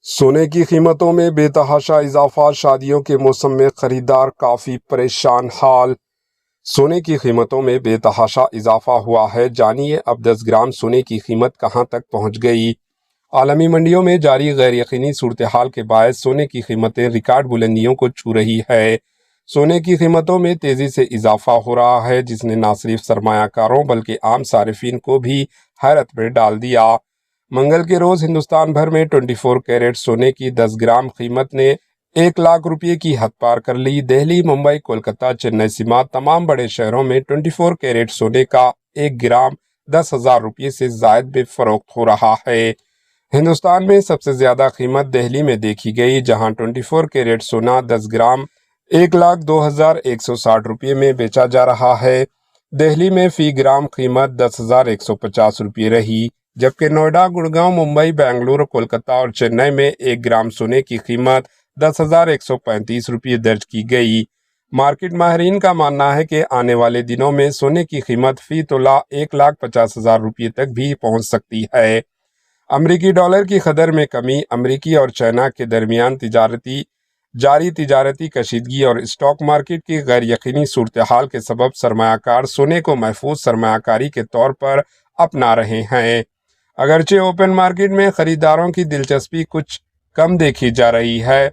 सोने की कीमतों में बेतहाशा इजाफा, शादियों के मौसम में खरीदार काफी परेशान हाल। सोने की कीमतों में बेतहाशा इजाफा हुआ है। जानिए अब 10 ग्राम सोने की कीमत कहां तक पहुंच गई। आलमी मंडियों में जारी गैर यकीनी सूरत हाल के बायस सोने की कीमतें रिकॉर्ड बुलंदियों को छू रही है। सोने की कीमतों में तेजी से इजाफा हो रहा है, जिसने न सिर्फ सरमायाकारों बल्कि आम सारिफिन को भी हैरत में डाल दिया। मंगल के रोज हिंदुस्तान भर में 24 कैरेट सोने की 10 ग्राम कीमत ने 1 लाख रुपये की हद पार कर ली। दिल्ली, मुंबई, कोलकाता, चेन्नई समेत तमाम बड़े शहरों में 24 कैरेट सोने का 1 ग्राम 10,000 रुपये से जायद में फरोख्त हो रहा है। हिंदुस्तान में सबसे ज्यादा कीमत दिल्ली में देखी गई, जहां 24 कैरेट सोना 10 ग्राम 1,02,160 रुपये में बेचा जा रहा है। दिल्ली में फी ग्राम कीमत 10,150 रुपये रही, जबकि नोएडा, गुड़गांव, मुंबई, बेंगलुरु, कोलकाता और चेन्नई में 1 ग्राम सोने की कीमत 10,135 रुपये दर्ज की गई। मार्केट माहिरीन का मानना है कि आने वाले दिनों में सोने की कीमत फी तोला 1,50,000 रुपये तक भी पहुंच सकती है। अमरीकी डॉलर की कदर में कमी, अमरीकी और चाइना के दरमियान जारी तिजारती कशीदगी और स्टॉक मार्केट की गैर यकीनी सूरत हाल के सबब सरमायाकार सोने को महफूज सरमायाकारी के तौर पर अपना रहे हैं। अगरचे ओपन मार्केट में खरीदारों की दिलचस्पी कुछ कम देखी जा रही है,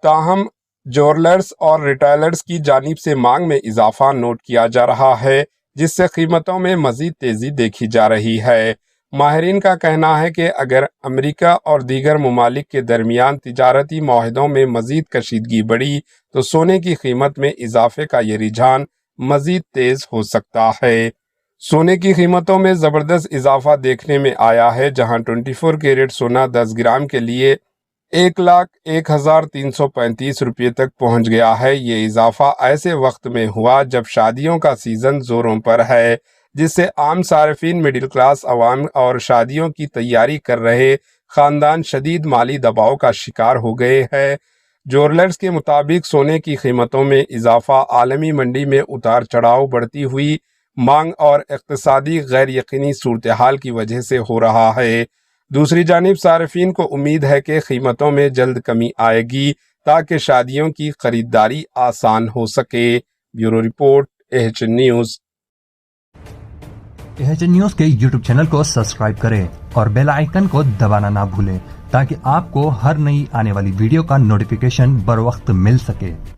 ताहम ज्वेलर्स और रिटेलर्स की जानिब से मांग में इजाफा नोट किया जा रहा है, जिससे कीमतों में मजीद तेजी देखी जा रही है। माहिरीन का कहना है कि अगर अमेरिका और दीगर ममालिक के दरमियान तिजारती माहदों में मजीद कशीदगी बढ़ी तो सोने की कीमत में इजाफे का ये रुझान मजीद तेज हो सकता है। सोने की कीमतों में ज़बरदस्त इजाफा देखने में आया है, जहां 24 कैरेट सोना 10 ग्राम के लिए 1,01,335 रुपये तक पहुंच गया है। ये इजाफा ऐसे वक्त में हुआ जब शादियों का सीज़न जोरों पर है, जिससे आम सार्फिन, मिडिल क्लास अवाम और शादियों की तैयारी कर रहे ख़ानदान शदीद माली दबाव का शिकार हो गए हैं। ज्वेलर्स के मुताबिक सोने की कीमतों में इजाफा आलमी मंडी में उतार चढ़ाव, बढ़ती हुई मांग और इक़्तिसादी गैर यकीनी सूरत हाल की वजह से हो रहा है। दूसरी जानिब सार्फिन को उम्मीद है कि कीमतों में जल्द कमी आएगी ताकि शादियों की खरीदारी आसान हो सके। Bureau report, AHN news. AHN news के यूट्यूब चैनल को सब्सक्राइब करें और बेल आइकन को दबाना ना भूलें ताकि आपको हर नई आने वाली वीडियो का नोटिफिकेशन बर वक्त मिल सके।